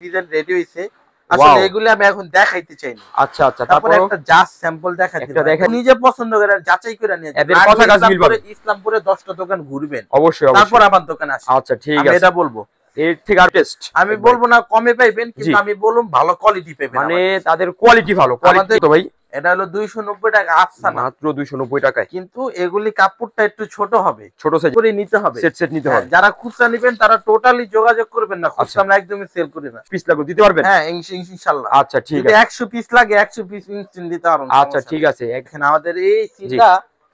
Design ready হইছে। আসলে এগুলো আমি এখন দেখাইতে চাই না। আচ্ছা আচ্ছা, তারপর একটা জাস্ট স্যাম্পল দেখাচ্ছি, নিজে পছন্দ করে যাচাই করে নিয়ে এদের কথা কাজ মিল পাবে। ইসলামপুরে 10টা দোকান ঘুরবেন অবশ্যই, তারপর আমার দোকানে আসেন। আচ্ছা ঠিক আছে, আমি এটা বলবো। এর থেকে আর টেস্ট আমি বলবো না কমে পাইবেন, কিন্তু আমি বলবো ভালো কোয়ালিটি পাবেন, মানে তাদের কোয়ালিটি ভালো। কোয়ালিটি তো ভাই এটা হলো 290 টাকা আফসানা, মাত্র 290 টাকায়। কিন্তু এগুলি কাপড়টা একটু ছোট হবে, ছোট সাইজ করে নিতে হবে, সেট সেট নিতে হবে। যারা খুচরা নেবেন তারা টোটালি যোগাযোগ করবেন না, খুচরা আমরা একদমই সেল করি না। পিস লাগবে দিতে পারবেন? হ্যাঁ ইনশাআল্লাহ। আচ্ছা ঠিক আছে, 100 পিস লাগে 100 পিস ইনস্ট্যান্ট দিতে পারবো। আচ্ছা ঠিক আছে। এখানে আমাদের এই সিলটা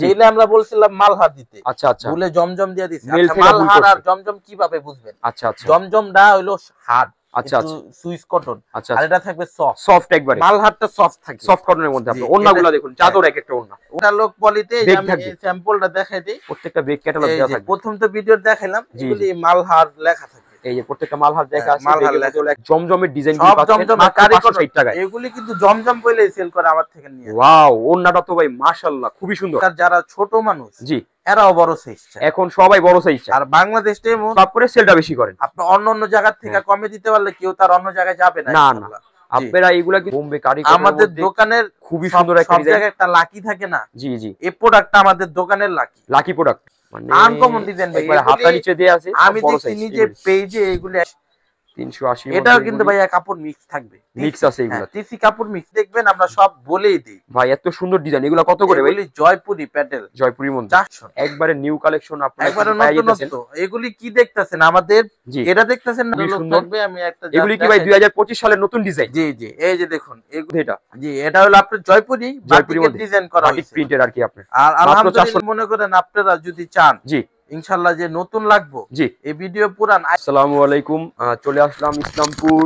যেইলে আমরা বলছিলাম মালহার দিতে, আচ্ছা আচ্ছা, বলে জমজম দিয়ে দিছি। আচ্ছা মালহার আর জমজম কিভাবে বুঝবেন? আচ্ছা আচ্ছা, জমজমটা হলো হার্ড, আচ্ছা আচ্ছা, সুইস কটন, আচ্ছা, আর এটা থাকবে সফট, সফট একবারে। মালহারটা সফট থাকে, সফট কটনের মধ্যে। আপনি ওন্নাগুলো দেখুন, চাদর এক একটা ওন্না। ওটা লোক পলিতে আমি স্যাম্পলটা দেখাই দেই। প্রত্যেকটা বেক ক্যাটালগ দেওয়া থাকবে। প্রথম তো ভিডিও দেখাইলাম, এগুলি মালহার লেখা থাকে। এই যে প্রত্যেকটা মালহার দেখা আছে, জমজমের ডিজাইন গুলো পাচ্ছেন মাত্র 560 টাকায়। এগুলি কিন্তু জমজম বলে সেল করে আমার থেকে নিয়ে। ওয়াও, ওন্নাটা তো ভাই মাশাআল্লাহ খুবই সুন্দর। যারা ছোট মানুষ জি এরাও বড় সাইজ চায়, এখন সবাই বড় সাইজ চায়। আর বাংলাদেশে সব করে সেলটা বেশি করেন। আপনি অন্য জায়গা থেকে কমে দিতে পারলে কেউ তার অন্য জায়গায় যাবে না। না না, আপনারা এইগুলা কি বোম্বে কারিগর আমাদের দোকানের খুবই সুন্দর একটা ডিজাইন। সব জায়গায় একটা লাকি থাকে না? জি জি, এই প্রোডাক্টটা আমাদের দোকানের লাকি, লাকি প্রোডাক্ট, মানে আনকমন ডিজাইন ভাই। একবার হাতা নিচে দেয়া আছে, আমি দেখি নিজে পেজে এইগুলো 380। এটাও কিন্তু ভাইয়া কাপড় মিক্স থাকবে, মিক্স আছে এগুলা, টিসি কাপড় মিক্স দেখবেন, আমরা সব বলেই দিই ভাই। এত সুন্দর ডিজাইন, এগুলা কত করে ভাই? জয়পুরি প্যাটেল, জয়পুরি মধ্যে একবারে নিউ কালেকশন আপনারা একবারে নতুন। এগুলি কি দেখতেছেন আমাদের? এটা দেখতেছেন না? থাকবে আমি একটা, এগুলি কি ভাই 2025 সালের নতুন ডিজাইন? জি জি, এই যে দেখুন এটা, জি এটা হলো আপনার জয়পুরি বাটিকের ডিজাইন করা হয়েছে, বাটিক প্রিন্টের আর কি। আপনার আর আলহামদুলিল্লাহ মনে করেন আপনারা যদি চান জি ইনশাআল্লাহ যে নতুন লাগবো, জি এই ভিডিও পুরান। আসসালামু আলাইকুম, চলে আসলাম ইসলামপুর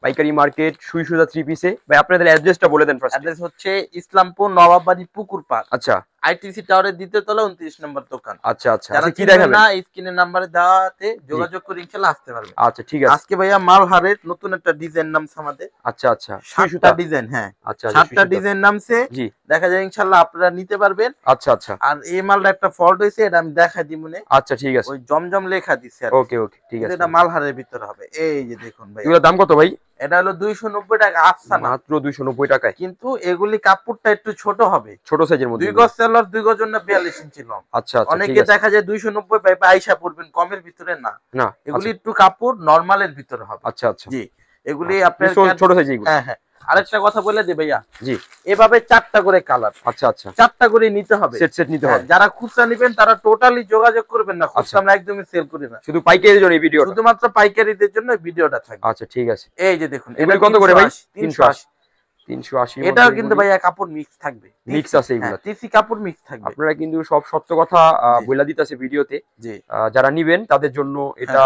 পাইকারি মার্কেট সুইসুদা 3 পিসে। ভাই আপনাদের অ্যাড্রেসটা বলে দেন। অ্যাড্রেস হচ্ছে ইসলামপুর নবাববাড়ি পুকুর পাড়, আচ্ছা, আইটিসি টাওয়ারের দ্বিতীয় তলা 29 নম্বর দোকান। আচ্ছা আচ্ছা, যারা কি দেখাবেন না স্ক্রিনের নম্বরে দেওয়াতে যোগাযোগ করে ইনশাআল্লাহ আসতে পারবেন। আচ্ছা ঠিক আছে। আজকে ভাইয়া মালহারের নতুন একটা ডিজাইন নামছে আমাদের। আচ্ছা আচ্ছা, 7টা ডিজাইন। হ্যাঁ আচ্ছা, 7টা ডিজাইন নামছে। জি দেখা যায় ইনশাআল্লাহ আপনারা নিতে পারবেন। আচ্ছা আচ্ছা, আর এই মালটা একটা ফল্ট হইছে, এটা আমি দেখাই দিই মনে। আচ্ছা ঠিক আছে, ওই জমজম লেখা দিছে। ওকে ওকে ঠিক আছে, এটা মালহারের ভিতরে হবে। এই যে দেখুন ভাই, এগুলোর দাম কত ভাই? এটা হলো 290 টাকা আফসানা, মাত্র 290 টাকায়, কিন্তু এগুলি কাপড়টা একটু ছোট হবে, ছোট সাইজের মধ্যে। 2 গজ সেলার 2 গজ জন্য 42 ইঞ্চি লং। আচ্ছা আচ্ছা, অনেকে দেখা যায় 290 পাইবে আইসা পড়বেন, কমের ভিতরে না না, এগুলি একটু কাপড় নরমালের ভিতরে হবে। আচ্ছা আচ্ছা, জি এগুলি আপনার ছোট সাইজ এগুলো। হ্যাঁ হ্যাঁ, আরেকটা কথা বলে দিই ভাইয়া, জি এভাবে 4টা করে কালার। আচ্ছা আচ্ছা, 4টা করে নিতে হবে, সেট সেট নিতে হবে। যারা খুচরা নেবেন তারা টোটালি যোগাযোগ করবেন না, খুচরা আমরা একদমই সেল করি না। শুধু পাইকারিদের জন্য এই ভিডিও, শুধুমাত্র পাইকারিদের জন্য ভিডিওটা থাকবে। আচ্ছা ঠিক আছে, এই যে দেখুন এগুলো কত করে ভাই? 380। এটাও কিন্তু ভাইয়া কাপড় মিক্স থাকবে, মিক্স আছে এগুলা, টিসি কাপড় মিক্স থাকবে। আপনারা কিন্তু সব সত্য কথা বইলা দিতেছে ভিডিওতে। জি যারা নিবেন তাদের জন্য এটা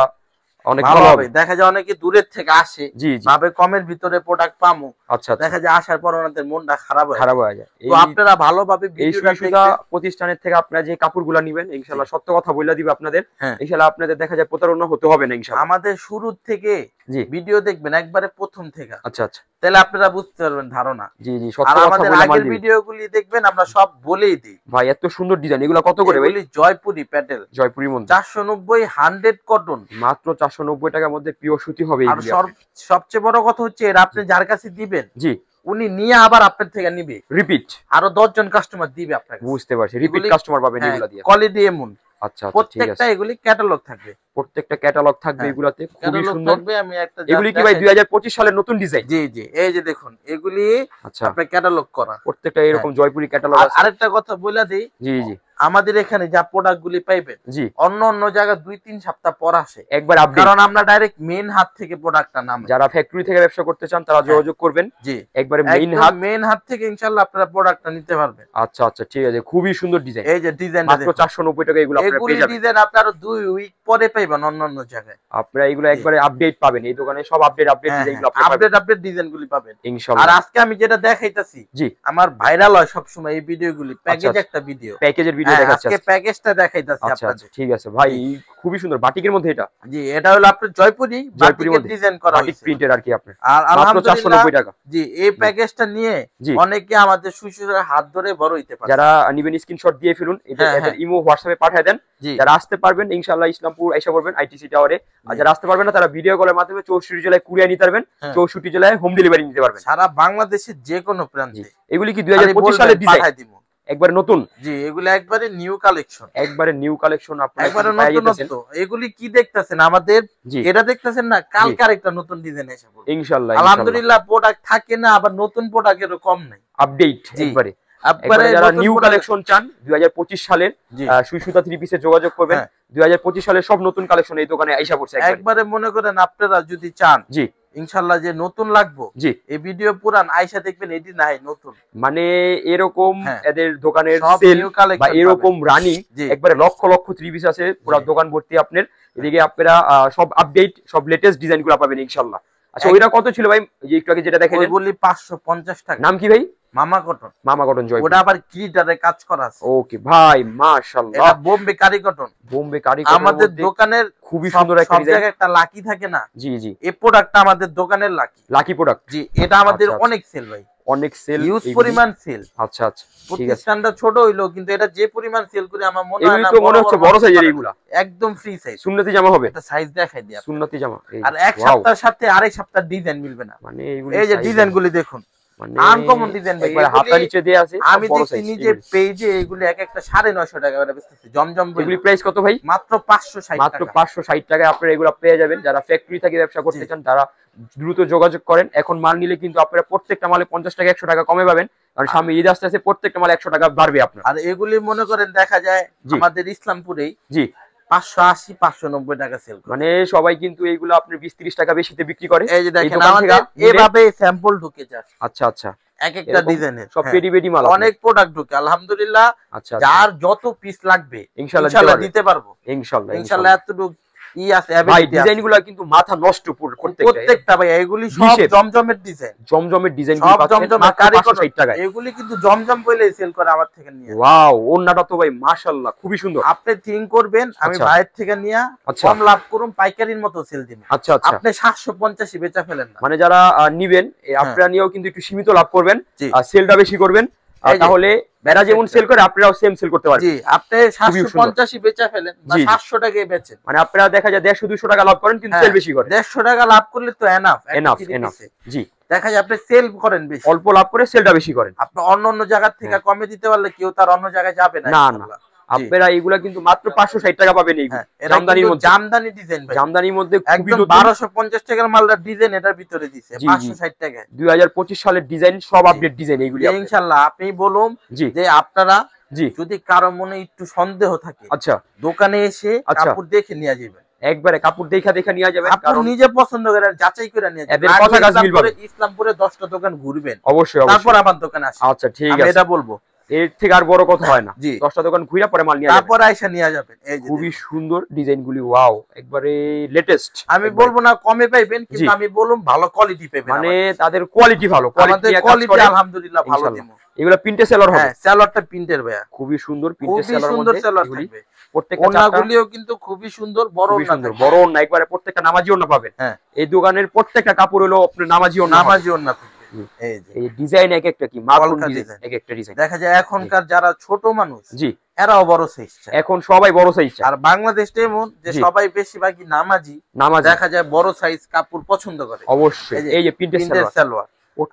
অনেক ভালো হবে। দেখা যায় অনেকে দূরের থেকে আসে, ভাবে কমের ভিতরে প্রোডাক্ট পামু। আচ্ছা দেখা যায় আসার পর ওনাদের মনটা খারাপ হয়ে যায়। তো আপনারা ভালোভাবে ভিডিওটা দেখে প্রতিষ্ঠানের থেকে আপনারা যে কাপড়গুলো নেবেন ইনশাআল্লাহ সত্য কথা বইলা দিবে আপনাদের। ইনশাআল্লাহ আপনাদের দেখা যায় প্রতারণা হতে হবে না ইনশাআল্লাহ। আমাদের শুরু থেকে ভিডিও দেখবেন একবারে প্রথম থেকে। আচ্ছা আচ্ছা, তাহলে আপনারা বুঝতে পারবেন ধারণা। জি জি, সত্য কথা বলে আমাদের আগের ভিডিওগুলি দেখবেন, আমরা সব বলেই দিই। ভাই এত সুন্দর ডিজাইন, এগুলো কত করে ভাই? জয়পুরি প্যাটেল, জয়পুরির মধ্যে 490 100 কটন, মাত্র 490 টাকার মধ্যে পিওর সুতি হবে। আর সবচেয়ে বড় কথা হচ্ছে এর আপনি যার কাছে দিবেন, জি উনি নিয়ে আবার আপনার থেকে নিবে রিপিট, আরো 10 জন কাস্টমার দিবে আপনাকে। বুঝতে পারছি, রিপিট কাস্টমার পাবেন এগুলা দিয়ে। কোয়ালিটি এমন। আচ্ছা প্রত্যেকটা এগুলি ক্যাটালগ থাকবে, প্রত্যেকটা ক্যাটালগ থাকবে এগুলাতে, খুবই সুন্দর। আমি একটা এগুলি কি ভাই 2025 সালের নতুন ডিজাইন? জি জি, এই যে দেখুন এগুলি আপনার ক্যাটালগ করা, প্রত্যেকটা এরকম জয়পুরি ক্যাটালগ আছে। আরেকটা কথা বলে দেই, জি জি আমাদের এখানে যা প্রোডাক্ট গুলি পাইবেন, জি অন্য জায়গায় 2-3 সপ্তাহ পর আসে একবার আপডেট, কারণ আমরা ডাইরেক্ট মেইন হাত থেকে প্রোডাক্টটা নাম। যারা ফ্যাক্টরি থেকে ব্যবসা করতে চান তারা যোগাযোগ করবেন। জি একবারে মেইন হাত থেকে ইনশাআল্লাহ আপনারা প্রোডাক্টটা নিতে পারবেন। আচ্ছা আচ্ছা ঠিক আছে, খুবই সুন্দর ডিজাইন। এই যে ডিজাইনটা মাত্র 490 টাকা এগুলো আপনারা পেয়ে যাবেন। ডিজাইন আপনারা 2 উইক পরে পাইবেন অন্য জায়গায়। আপনারা এগুলো একবারে আপডেট পাবেন, এই দোকানে সব আপডেট ডিজাইনগুলো আপনারা আপডেট ডিজাইনগুলি পাবেন ইনশাআল্লাহ। আর আজকে আমি যেটা দেখাইতাছি, জি আমার ভাইরাল হয় সব সময় এই ভিডিওগুলি, প্যাকেজ একটা ভিডিও, প্যাকেজের ভিডিও দেখাচ্ছি আজকে, প্যাকেজটা দেখাইতাছি আপনাদের। ঠিক আছে ভাই, খুবই সুন্দর বাটিকের মধ্যে এটা। জি এটা হলো আপনার জয়পুরি বাটিকের ডিজাইন করা হয়েছে, বাটিক প্রিন্টের আর কি আপনার। আর আলহামদুলিল্লাহ 490 টাকা। জি এই প্যাকেজটা নিয়ে অনেকে আমাদের সুশুরের হাত ধরে বড় হইতে পারে। যারা নিবেন স্ক্রিনশট দিয়ে ফেলুন, এদের ইমো হোয়াটসঅ্যাপে পাঠিয়ে দেন। যারা আসতে পারবেন ইনশাআল্লাহ ইসলামপুর এসে করবেন আইটিসি টাওয়ারে। আর যারা আসতে পারবেন না তারা ভিডিও কলের মাধ্যমে 64 জেলায় কুরিয়ার নিতে পারবেন, 64 জেলায় হোম ডেলিভারি নিতে পারবেন সারা বাংলাদেশের যে কোনো প্রান্তে। এগুলি কি 2025 সালের ডিজাইন একবারে নতুন? জি, এগুলো একবারে নিউ কালেকশন, একবারে নিউ কালেকশন আপনারা একবারে নতুন। এগুলি কি দেখতেছেন আমাদের, এটা দেখতেছেন না, কালকে আরেকটা নতুন ডিজাইন এসে পড়বে ইনশাআল্লাহ। আলহামদুলিল্লাহ প্রোডাক্ট থাকে না, আবার নতুন প্রোডাক্টেরও কম নাই, আপডেট একবারে। আপনারা যারা নিউ কালেকশন চান 2025 সালের সুই সুতা থ্রি পিসে যোগাযোগ করবেন। 2025 সালের সব নতুন কালেকশন এই দোকানে আইসা পড়ছে একবারে। মনে করেন আপনারা যদি চান জি ইনশাআল্লাহ যে নতুন লাগবো, জি এই ভিডিও পুরান আইসা দেখবেন এটি নাই নতুন, মানে এরকম এদের দোকানের সেল বা এরকম রানিং একবারে লক্ষ লক্ষ থ্রি পিস আছে পুরো দোকান ভর্তি আপনার। এদিকে আপনারা সব আপডেট সব লেটেস্ট ডিজাইনগুলো পাবেন ইনশাআল্লাহ। আচ্ছা ওইটা কত ছিল ভাই? যে একটু আগে যেটা দেখাইলেন বলি 550 টাকা। নাম কি ভাই? মামা কটন। মামা কটন জয়, ওটা আবার গ্লিটারে কাজ করা আছে। ওকে ভাই মাশাআল্লাহ, এটা বোম্বে কারি কটন। বোম্বে কারি কটন আমাদের দোকানের খুবই সুন্দর একটা ডিজাইন। সব জায়গায় একটা লাকি থাকে না? জি জি, এই প্রোডাক্টটা আমাদের দোকানের লাকি প্রোডাক্ট। জি এটা আমাদের অনেক সেল ভাই, অনেক সেল, হিউজ পরিমাণ সেল। আচ্ছা আচ্ছা ঠিক আছে, প্রতিষ্ঠানটা ছোট হইলো কিন্তু এটা যে পরিমাণ সেল করে আমার মনে হয় না, তো মনে হচ্ছে বড় সাইজের এইগুলা একদম ফ্রি সাইজ। সুন্নতি জামা হবে, এটা সাইজ দেখাই দিই সুন্নতি জামা। আর এক সপ্তাহের সাথে আরেক সপ্তাহ ডিজাইন মিলবে না, মানে এই যে ডিজাইনগুলি দেখুন আনকমন ডিজাইন ভাই, একবার হাতা নিচে দেয়া আছে। আমি দেখছি নিজে পেজে এগুলি এক একটা 950 টাকা করে বেচতেছে জমজম। এগুলি প্রাইস কত ভাই? মাত্র 560 টাকা। মাত্র 560 টাকায় আপনারা এগুলো পেয়ে যাবেন। যারা ফ্যাক্টরি থেকে ব্যবসা করতে চান তারা দ্রুত যোগাযোগ করেন। এখন মাল নিলে কিন্তু আপনারা প্রত্যেকটা মালে 50 টাকা 100 টাকা কমে পাবেন, কারণ সামনে ঈদ আসতে আসতে প্রত্যেকটা মালে 100 টাকা বাড়বে আপনার। আর এগুলি মনে করেন দেখা যায় আমাদের ইসলামপুরেই জি 580 590 টাকা সেল করে। মানে সবাই কিন্তু এইগুলো আপনি 20-30 টাকা বেশিতে বিক্রি করে। এই যে দেখেন আমাদের এভাবে স্যাম্পল ঢুকে যায়। আচ্ছা আচ্ছা, এক একটা ডিজাইনের সব পেডি পেডি মাল, অনেক প্রোডাক্ট ঢুকে আলহামদুলিল্লাহ। আচ্ছা যার যত পিস লাগবে ইনশাআল্লাহ দিতে পারবো, ইনশাআল্লাহ এতটুকু ই আছে। ভাই ডিজাইনগুলো কিন্তু মাথা নষ্ট প্রত্যেকটা ভাই, এগুলি সব জমজমের ডিজাইন, জমজমের ডিজাইন সব জমজমের কারিগর 60 টাকা। এগুলি কিন্তু জমজম বলেই সেল করে আমার থেকে নিয়ে। ওয়াও, ওন্নাটা তো ভাই মাশাআল্লাহ খুবই সুন্দর। আপনি থিংক করবেন আমি বাইরে থেকে নিয়ে কম লাভ করুম, পাইকারির মতো সেল দিন। আচ্ছা আচ্ছা, আপনি 750 বেচা ফেলেন না, মানে যারা নিবেন আপনারা নিয়েও কিন্তু একটু সীমিত লাভ করবেন আর সেলটা বেশি করবেন, তাহলে বেরা যেমন সেল করে আপনারাও সেম সেল করতে পারবেন। জি আপনি 750 বেচা ফেলেন বা 700 টাকায় বেচেন, মানে আপনারা দেখা যায় 150-200 টাকা লাভ করেন কিন্তু সেল বেশি করেন। 150 টাকা লাভ করলে তো এনাফ। জি দেখা যায় আপনি সেল করেন বেশি, অল্প লাভ করে সেলটা বেশি করেন। আপনি অন্য জায়গা থেকে কমে দিতে পারলে কেউ তার অন্য জায়গায় যাবে না। না না, আপনারা এইগুলা কিন্তু মাত্র 560 টাকা পাবেন। এই জামদানির মধ্যে, জামদানি ডিজাইন ভাই, জামদানির মধ্যে একদম 1250 টাকার মালটা ডিজাইন এটার ভিতরে দিছে 560 টাকা। 2025 সালের ডিজাইন, সব আপডেট ডিজাইন এইগুলি ইনশাআল্লাহ। আপনি বলুন যে আপনারা যদি কারো মনে একটু সন্দেহ থাকে, আচ্ছা দোকানে এসে কাপড় দেখে নিয়ে যাবেন, একবারে কাপড় দেখা নিয়ে যাবেন, কারণ নিজে পছন্দ করে যাচাই করে নিয়ে যাবেন। এদের কথা কাজ মিলবে। ইসলামপুরে 10টা দোকান ঘুরবেন অবশ্যই, তারপর আমার দোকানে আসবেন। আচ্ছা ঠিক আছে, এটা বলবো, এর থেকে আর বড় কথা হয় না। 10টা দোকান ঘুরে পরে মাল নিয়ে যাবেন, তারপর আইসা নিয়ে যাবেন। এই যে খুবই সুন্দর ডিজাইনগুলি, ওয়াও একবারে লেটেস্ট। আমি বলবো না কমে পাইবেন, কিন্তু আমি বললাম ভালো কোয়ালিটি পাবেন, মানে তাদের কোয়ালিটি ভালো, কোয়ালিটি আলহামদুলিল্লাহ ভালো দিমু। এগুলা প্রিন্টে সেলর হবে। হ্যাঁ সেলরটা প্রিন্টের ভাইয়া, খুবই সুন্দর প্রিন্টে সেলর মধ্যে থাকবে। প্রত্যেকটা ওন্নাগুলিও কিন্তু খুবই সুন্দর, বড় ওন্না, বড় ওন্না, একবারে প্রত্যেকটা নামাজি ওন্না পাবেন। হ্যাঁ এই দোকানের প্রত্যেকটা কাপড় হলো আপনার নামাজি ওন্না, নামাজি ওন্না থাকবে। এই ডিজাইন এক একটা কি মার্বেল ডিজাইন, এক একটা ডিজাইন দেখা যায়। এখনকার যারা ছোট মানুষ জি এরাও বড় সাইজ চায়, এখন সবাই বড় সাইজ চায়। আর বাংলাদেশে এমন যে সবাই বেশিরভাগই নামাজি দেখা যায় বড় সাইজ কাপড় পছন্দ করে। অবশ্যই এই যে প্রিন্টেড সালোয়ার,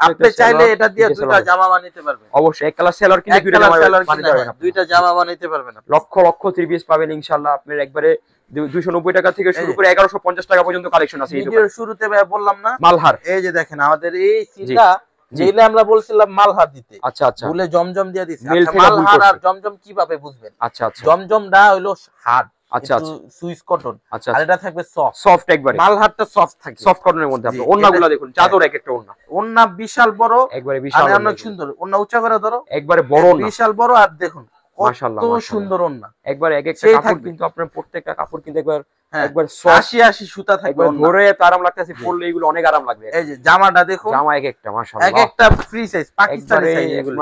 আপনি চাইলে এটা দিয়ে দুইটা জামা বানাইতে পারবেন। অবশ্যই এক কালার সেলর কিনে দুইটা জামা বানাইতে পারবেন, দুইটা জামা বানাইতে পারবেন। লক্ষ লক্ষ থ্রি পিস পাবেন ইনশাআল্লাহ। আপনার একবারে 290 টাকা থেকে শুরু করে 1150 টাকা পর্যন্ত কালেকশন আছে। ভিডিওর শুরুতে ভাই বললাম না মালহার, এই যে দেখেন আমাদের এই সিলটা যেটা আমরা বলছিলাম মালহার দিতে, আচ্ছা আচ্ছা বলে জমজম দিয়ে দিছি। মালহার আর জমজম কিভাবে বুঝবেন? আচ্ছা আচ্ছা, জমজমটা হলো হার্ড, আচ্ছা আচ্ছা সুইস কটন, আর এটা থাকবে সফট একবারে। মালহারটা সফট থাকে, সফট কটনের মধ্যে। আপনি ওন্নাগুলো দেখুন, চাদর এক একটা ওন্না, ওন্না বিশাল বড়, একবারে বিশাল, অনেক সুন্দর ওন্না, উঁচা করে ধরো, একবারে বড় ওন্না, বিশাল বড়। আর দেখুন মাশাআল্লাহ কত সুন্দর ওন্না, একবারে এক একটা কাপড় কিন্তু আপনার প্রত্যেকটা কাপড় কিন্তু একবার একবার 80 সুতা থাকবে, ধরে আরাম লাগতেছে, পরলে এগুলো অনেক আরাম লাগবে। এই যে জামাটা দেখুন, জামা এক একটা মাশাআল্লাহ, এক একটা ফ্রি সাইজ পাকিস্তানি সাইজ, এগুলো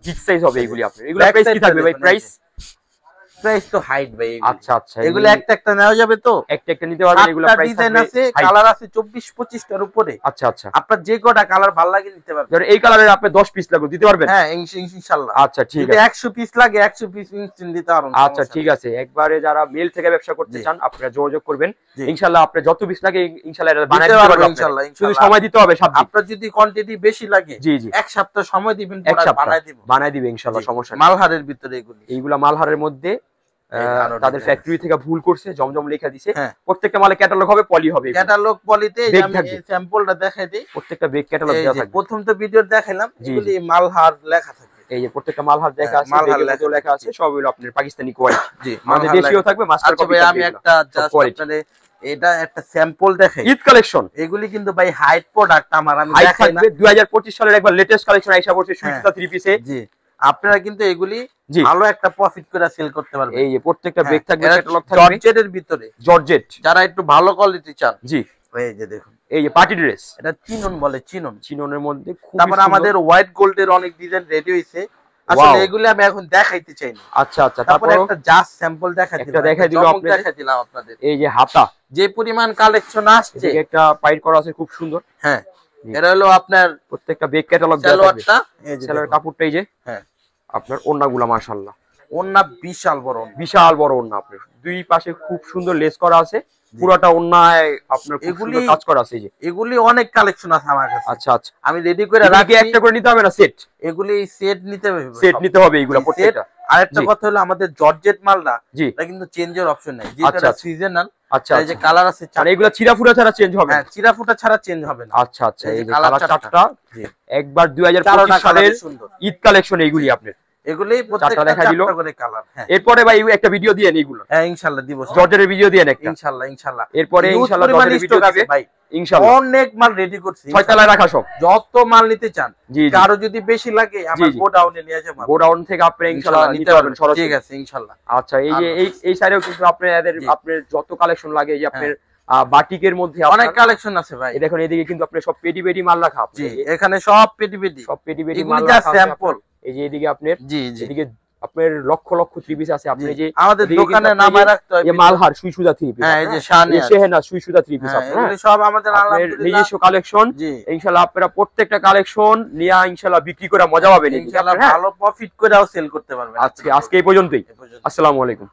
বিগ সাইজ হবে এগুলি। আপনার এগুলো প্রাইস কি থাকবে ভাই? প্রাইস প্রাইস তো হাইট ভাই। আচ্ছা আচ্ছা, এগুলো একটা একটা নেওয়া যাবে তো? একটা একটা নিতে পারবেন। এগুলো প্রাইস ডিজাইন আছে, কালার আছে 24-25 টার উপরে। আচ্ছা আচ্ছা, আপনার যে কটা কালার ভালো লাগে নিতে পারবেন। ধর এই কালারের আপনি 10 পিস লাগবে দিতে পারবেন? হ্যাঁ ইনশাআল্লাহ। আচ্ছা ঠিক আছে, যদি 100 পিস লাগে 100 পিস ইনস্ট্যান্ট দিতে পারবো। আচ্ছা ঠিক আছে, একবারে যারা মেল থেকে ব্যবসা করতে চান আপনারা যোগাযোগ করবেন। ইনশাআল্লাহ আপনি যত পিস লাগে ইনশাআল্লাহ এটা বানাই দিতে পারবেন ইনশাআল্লাহ। শুধু সময় দিতে হবে 7 দিন। আপনার যদি কোয়ান্টিটি বেশি লাগে জি জি, এক সপ্তাহ সময় দিবেন, বানাই দিবে ইনশাআল্লাহ, সমস্যা নেই। মালহারের ভিতরে এইগুলা মালহারের মধ্যে তাদের ফ্যাক্টরি থেকে ভুল করছে, জমজম লেখা দিছে। প্রত্যেকটা মালে ক্যাটালগ হবে, পলি হবে। ক্যাটালগ পলিতে আমি স্যাম্পলটা দেখাই দেই। প্রত্যেকটা বেগ ক্যাটালগ দেওয়া থাকবে। প্রথম তো ভিডিও দেখাইলাম, এগুলি মালহার লেখা থাকে। এই যে প্রত্যেকটা মালহার দেখা আছে, মালহার লেখা আছে, সব হলো আপনার পাকিস্তানি কোয়ালিটি। জি, আমাদের দেশীয় থাকবে, মাস্টার কপি। আমি একটা জাস্ট আপনাদের এটা একটা স্যাম্পল দেখাই। ঈদ কালেকশন এগুলি কিন্তু ভাই হাইট প্রোডাক্ট আমার, আমি দেখাই না। 2025 সালের একবার লেটেস্ট কালেকশন আইসা পড়ছে সুইটা 3 পিসে। জি, আপনারা কিন্তু এগুলি ভালো একটা প্রফিট করে সেল করতে পারবেন। এই যে প্রত্যেকটা বেগ থাকবে, ক্যাটালগ থাকবে জর্জেটের ভিতরে। জর্জেট যারা একটু ভালো কোয়ালিটি চান, জি এই যে দেখুন, এই যে পার্টি ড্রেস, এটা চিনন বলে, চিননের মধ্যে খুব। তারপর আমাদের হোয়াইট গোল্ডের অনেক ডিজাইন রেডি হইছে, আসলে এগুলি আমি এখন দেখাইতে চাই না। আচ্ছা আচ্ছা, তারপর একটা জাস্ট স্যাম্পল দেখাই দিলাম আপনাদের। এই যে হাতা, যে পরিমাণ কালেকশন আসছে, একটা পাইট করা আছে খুব সুন্দর। হ্যাঁ, এটা হলো আপনার প্রত্যেকটা বেগ ক্যাটালগ দেওয়া থাকবে। এই যে সেলার কাপড়টা, এই যে হ্যাঁ আপনার ওন্নাগুলা মাশাআল্লাহ, ওন্না বিশাল বড় ওন্না। আপনার দুই পাশে খুব সুন্দর লেস করা আছে, পুরোটা ওন্নায় আপনার এগুলি কাজ করা আছে। এই যে এগুলি অনেক কালেকশন আছে আমার কাছে। আচ্ছা আচ্ছা, আমি রেডি করে রাখি। একটা করে নিতে হবে না সেট? এগুলি সেট নিতে হবে এগুলা প্রত্যেকটা। আরেকটা কথা হলো আমাদের জর্জেট মালটা, এটা কিন্তু চেঞ্জের অপশন নাই, যেটা সিজনাল। আচ্ছা, এই যে কালার আছে, মানে এগুলা চিরাফুটা ছাড়া চেঞ্জ হবে? হ্যাঁ, চিরাফুটা ছাড়া চেঞ্জ হবে না। আচ্ছা আচ্ছা, এই যে কালার চারটা একবার 2025 সালের ঈদ কালেকশন এইগুলি আপনার। এগুলি প্রত্যেকটা দেখা দিল করে কালার। হ্যাঁ, এরপরে ভাই একটা ভিডিও দিয়েন এইগুলো। হ্যাঁ ইনশাআল্লাহ দিব, জর্জেটের ভিডিও দিয়েন একটা ইনশাআল্লাহ। এরপরে ইনশাআল্লাহ জর্জেটের ভিডিও দিবে ভাই ইনশাআল্লাহ। অনেক মাল রেডি করছি, 6 তলায় রাখা সব, যত মাল নিতে চান। কারো যদি বেশি লাগে আমার গোডাউনে নিয়ে যাবেন, গোডাউন থেকে আপনি ইনশাআল্লাহ নিতে পারবেন সরাসরি। ঠিক আছে ইনশাআল্লাহ। আচ্ছা, এই যে এই সাইডেও কিন্তু আপনাদের যত কালেকশন লাগে, এই যে আপনার বাটিকের মধ্যে অনেক কালেকশন আছে ভাই। দেখুন এদিকে কিন্তু আপনি সব পেটি পেটি মাল রাখা। জি, এখানে সব পেটি পেটি মাল রাখা স্যাম্পল। এই যে এদিকে আপনার, জি জি, এদিকে আপনার লক্ষ লক্ষ 3 পিস আছে। আপনি যে আমাদের দোকানে নামে রাখতে হয়, এই মালহার সুই সুদা 3 পিস। হ্যাঁ, এই যে শাহানা সুই সুদা 3 পিস আপনার, এগুলো সব আমাদের আলহামদুলিল্লাহ নিজস্ব কালেকশন। ইনশাআল্লাহ আপনারা প্রত্যেকটা কালেকশন নিয়ে ইনশাআল্লাহ বিক্রি করে মজা পাবেন ইনশাআল্লাহ, ভালো প্রফিট করেও সেল করতে পারবেন। আজকে এই পর্যন্তই। আসসালামু আলাইকুম।